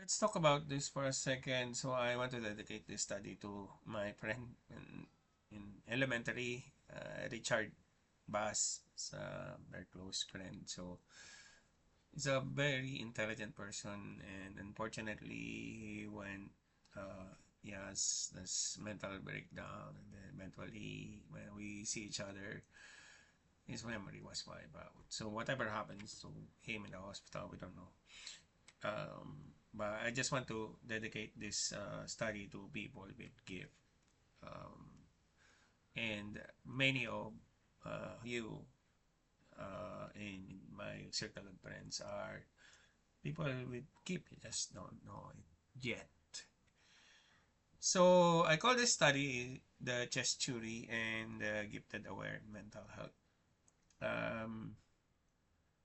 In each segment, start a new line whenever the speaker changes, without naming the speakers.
let's talk about this for a second. So I want to dedicate this study to my friend in elementary, Richard Bass. Is a very close friend. So he's a very intelligent person, and unfortunately, he went. He has this mental breakdown, and then eventually, when we see each other, his memory was wiped out. So whatever happens to him in the hospital, we don't know. But I just want to dedicate this study to people with gift. Um, and many of you in my circle of friends are people with gift. You just don't know it yet. So I call this study the chess theory and the gifted aware mental health. Um,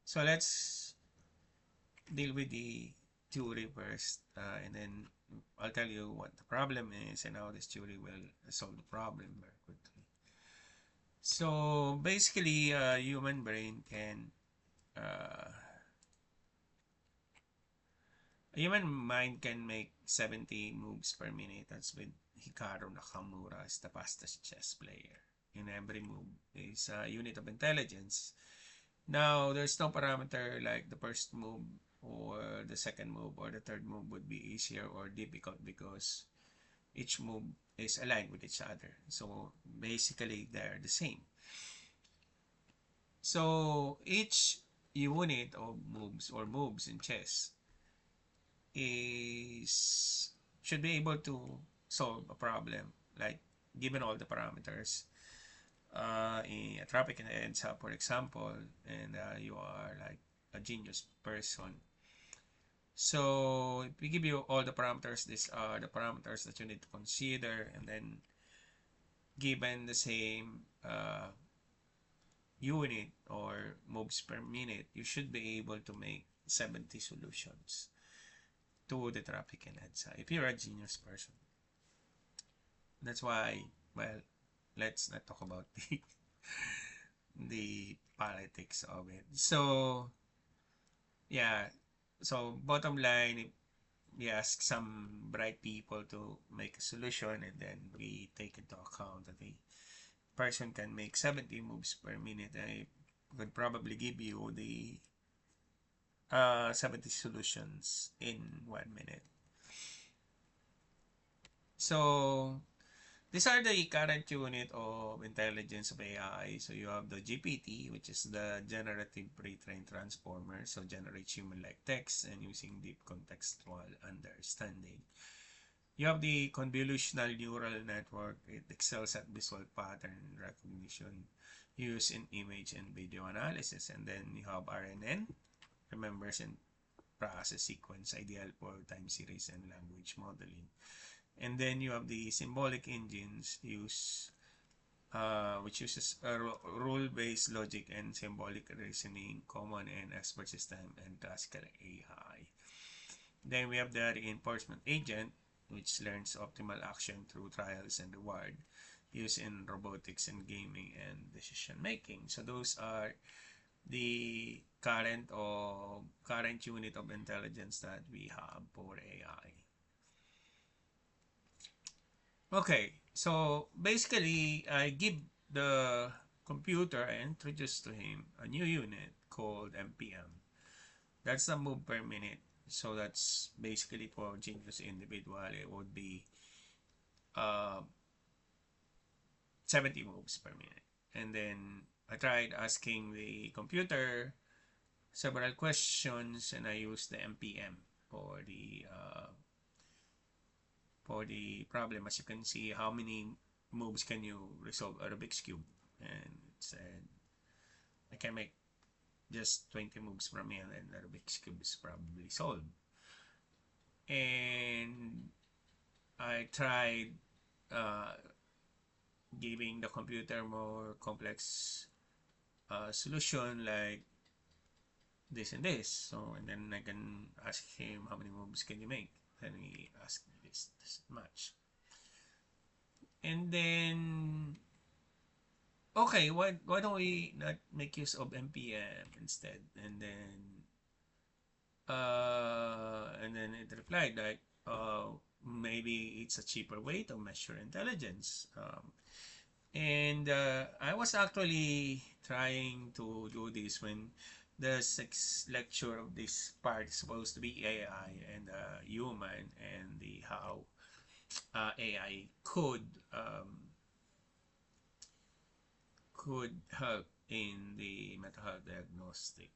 so let's deal with the theory first, and then I'll tell you what the problem is and how this theory will solve the problem very quickly. So basically, human brain can, a human mind can make 70 moves per minute. That's with Hikaru Nakamura as the fastest chess player. In every move is a unit of intelligence. Now, there's no parameter like the first move or the second move or the third move would be easier or difficult because each move is aligned with each other. So basically, they're the same. So each unit of moves or moves in chess is should be able to solve a problem like given all the parameters in a traffic heads up, for example, and you are like a genius person. So if we give you all the parameters, these are the parameters that you need to consider, and then given the same unit or moves per minute, you should be able to make 70 solutions to the traffic and EDSA if you're a genius person. That's why, well, let's not talk about the politics of it. So, yeah. So, bottom line, we ask some bright people to make a solution, and then we take into account that the person can make 70 moves per minute. I could probably give you the 70 solutions in 1 minute. So, these are the current unit of intelligence of AI. So you have the GPT, which is the generative pre-trained transformer. So generates human-like text and using deep contextual understanding. You have the convolutional neural network. It excels at visual pattern recognition used in image and video analysis. And then you have RNN, remembers and process sequence, ideal for time series and language modeling. And then you have the symbolic engines which uses rule-based logic and symbolic reasoning, common and expert system, and classical AI. Then we have the reinforcement agent, which learns optimal action through trials and reward, used in robotics and gaming and decision making. So those are the current unit of intelligence that we have for AI. Okay, so basically, I give the computer, I introduce to him a new unit called MPM. That's the move per minute. So that's basically for genius individual, it would be uh, 70 moves per minute. And then I tried asking the computer several questions, and I used the MPM for the problem. As you can see, how many moves can you resolve a Rubik's Cube? And it said, I can make just 20 moves from here, and the Rubik's Cube is probably solved. And I tried uh, giving the computer more complex solution like this and this. So, and then I can ask him how many moves can you make? Then he asked this much. And then, okay, why don't we not make use of NPM instead? And then it replied like, maybe it's a cheaper way to measure intelligence. And I was actually trying to do this when the sixth lecture of this part is supposed to be AI and human, and the how AI could help in the mental health diagnostic.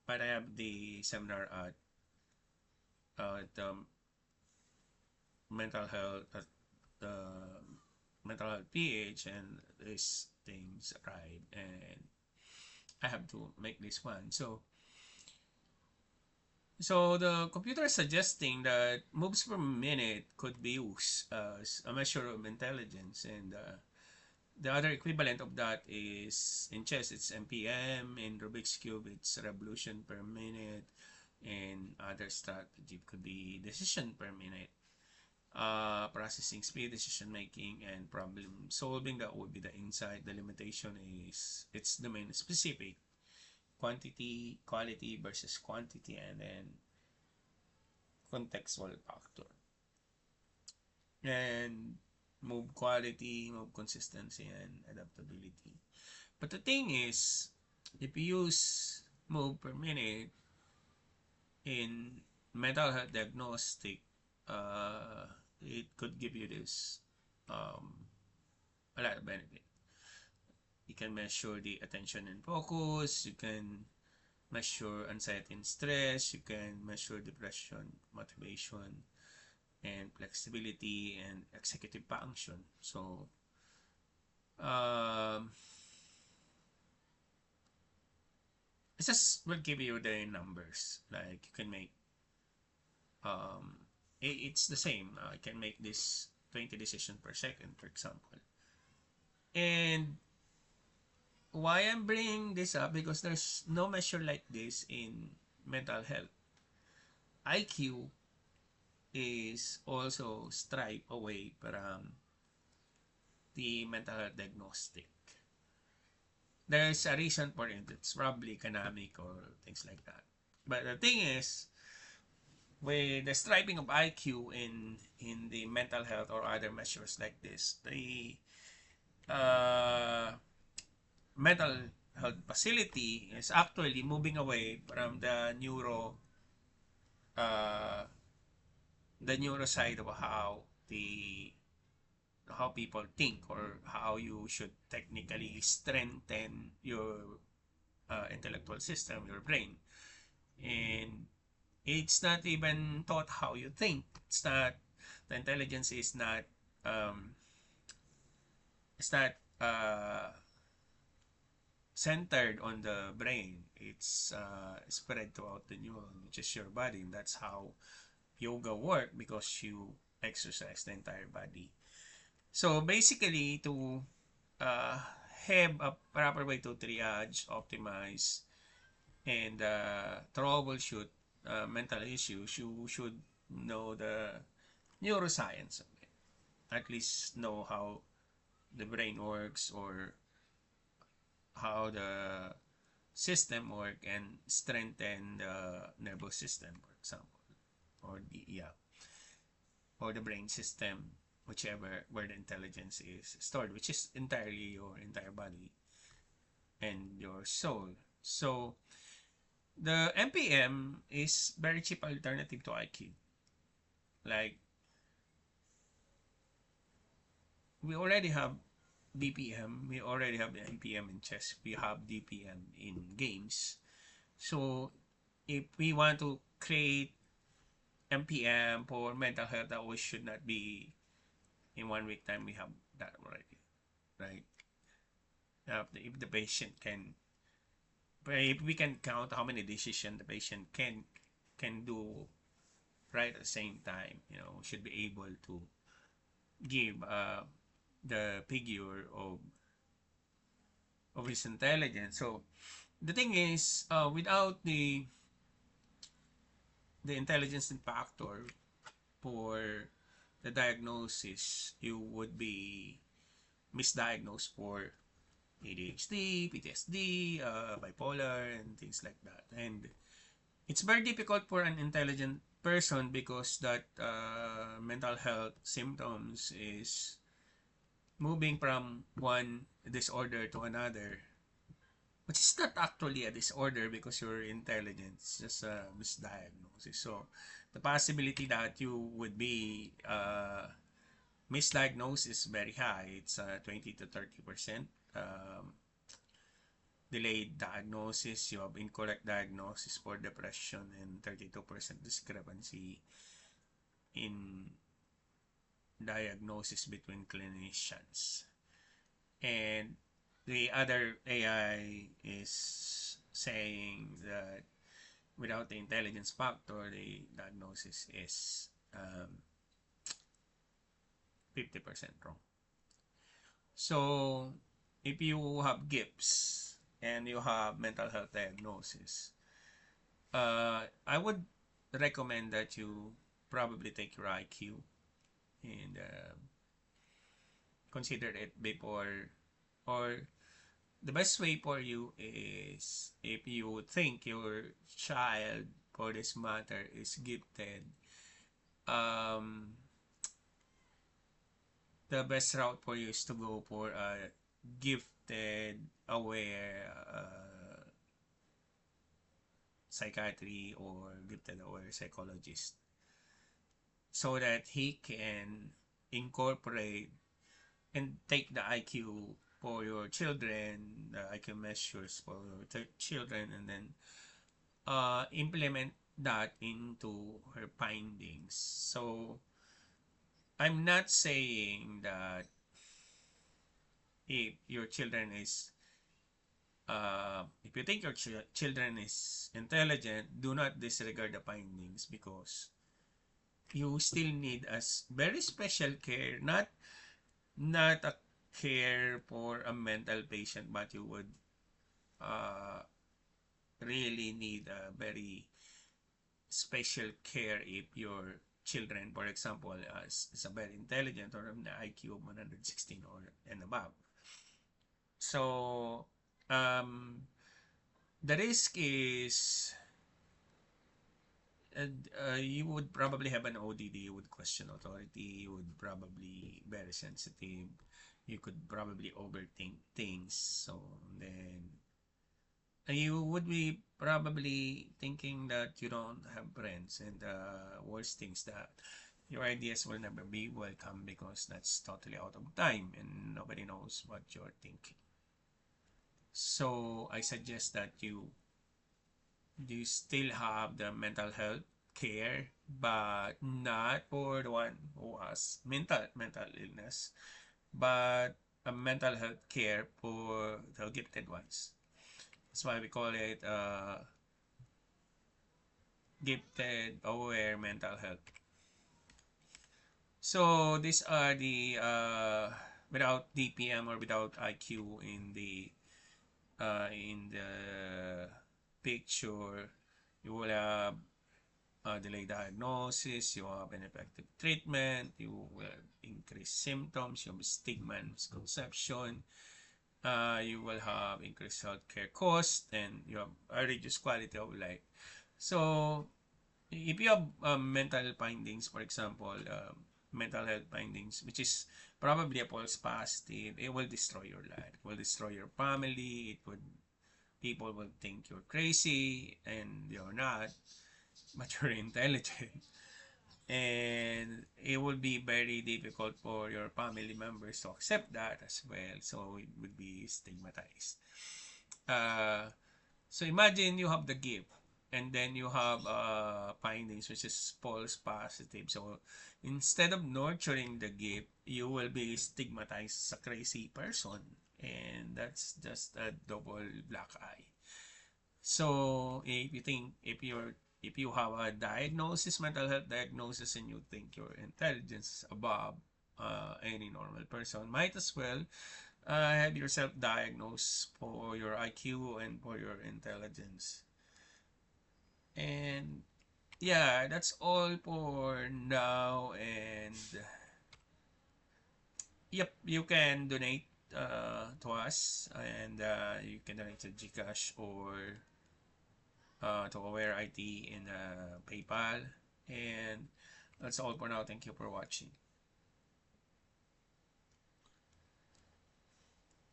But I have the seminar at mental health at the mental health PH, and these things arrived, and I have to make this one. So the computer is suggesting that moves per minute could be used as a measure of intelligence, and the other equivalent of that is in chess it's MPM, in Rubik's Cube it's revolution per minute, and other strategy could be decision per minute. Processing speed, decision making, and problem solving, that would be the insight. The limitation is it's domain specific, quality versus quantity, and then contextual factor, and move quality, move consistency, and adaptability. But the thing is, if you use move per minute in mental health diagnostic, it could give you this a lot of benefit. You can measure the attention and focus, you can measure anxiety and stress, you can measure depression, motivation, and flexibility, and executive function. So it just will give you the numbers. Like you can make it's the same. I can make this 20 decisions per second, for example. And why I'm bringing this up, because there's no measure like this in mental health. IQ is also stripe away from the mental health diagnostic. There's a reason for it. It's probably economic or things like that. But the thing is, with the striping of IQ in the mental health or other measures like this, the mental health facility is actually moving away from uh, the neuro side of how people think, or how you should technically strengthen your intellectual system, your brain. And it's not even taught how you think. It's not, the intelligence is not it's not centered on the brain. It's spread throughout the neuron, which is your body. And that's how yoga work, because you exercise the entire body. So basically, to have a proper way to triage, optimize, and troubleshoot mental issues, you should know the neuroscience of it. At least know how the brain works, or how the system work, and strengthen the nervous system, for example, or the brain system, whichever, where the intelligence is stored, which is entirely your entire body and your soul. So the MPM is very cheap alternative to IQ. Like, we already have DPM, we already have the MPM in chess, we have DPM in games. So if we want to create MPM for mental health, that we should not be in 1 week time. We have that already, right? If the patient can, if we can count how many decisions the patient can do right at the same time, we should be able to give the figure of his intelligence. So the thing is, without the intelligence factor for the diagnosis, you would be misdiagnosed for ADHD, PTSD, bipolar, and things like that. And it's very difficult for an intelligent person because that mental health symptoms is moving from one disorder to another, which is not actually a disorder because you're intelligent. It's just a misdiagnosis. So the possibility that you would be misdiagnosed is very high. It's 20 to 30%. Delayed diagnosis, you have incorrect diagnosis for depression, and 32% discrepancy in diagnosis between clinicians. And the other AI is saying that without the intelligence factor, the diagnosis is 50% wrong. So if you have gifts and you have mental health diagnosis, I would recommend that you probably take your IQ and consider it before, or the best way for you is if you think your child, for this matter, is gifted, the best route for you is to go for a gifted aware psychiatry or gifted aware psychologist, so that he can incorporate and take the IQ for your children, the IQ measures for your children, and then implement that into her findings. So I'm not saying that if your children is if you think your children is intelligent, do not disregard the findings, because you still need a very special care, not a care for a mental patient, but you would really need a very special care if your children, for example, is a very intelligent or an IQ of 116 or and above. So the risk is you would probably have an ODD, you would question authority, you would probably very sensitive, you could probably overthink things. So then you would be probably thinking that you don't have friends, and worst things that your ideas will never be welcome because that's totally out of time and nobody knows what you're thinking. So I suggest that you still have the mental health care, but not for the one who has mental illness, but a mental health care for the gifted ones. That's why we call it gifted aware mental health. So these are the without DPM or without IQ in the picture, you will have delayed diagnosis, you have ineffective treatment, you will increase symptoms, you have stigma and misconception, you will have increased healthcare cost, and you have a reduced quality of life. So if you have mental findings, for example, mental health findings, which is probably a false positive, it will destroy your life, it will destroy your family, people will think you're crazy, and you're not, but you're intelligent. And it will be very difficult for your family members to accept that as well, so it would be stigmatized. So imagine you have the gift, and then you have findings which is false positive. So instead of nurturing the gift, you will be stigmatized as a crazy person, and that's just a double black eye. So if you have a diagnosis, mental health diagnosis, and you think your intelligence is above any normal person, might as well have yourself diagnosed for your IQ and for your intelligence. And yeah, that's all for now. And yep, you can donate to us, and you can donate to Gcash or to Aware IT in PayPal. And that's all for now. Thank you for watching.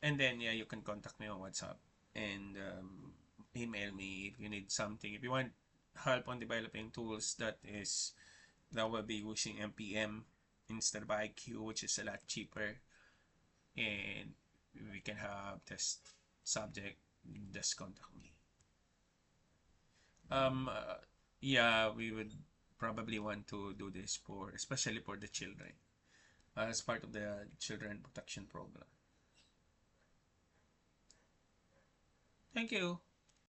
And then, yeah, you can contact me on WhatsApp and email me if you need something. If you want help on developing tools that will be using MPM instead of IQ, which is a lot cheaper, and we can have test subject, just contact me. Um, uh, yeah, we would probably want to do this for, especially for the children, as part of the children protection program. Thank you.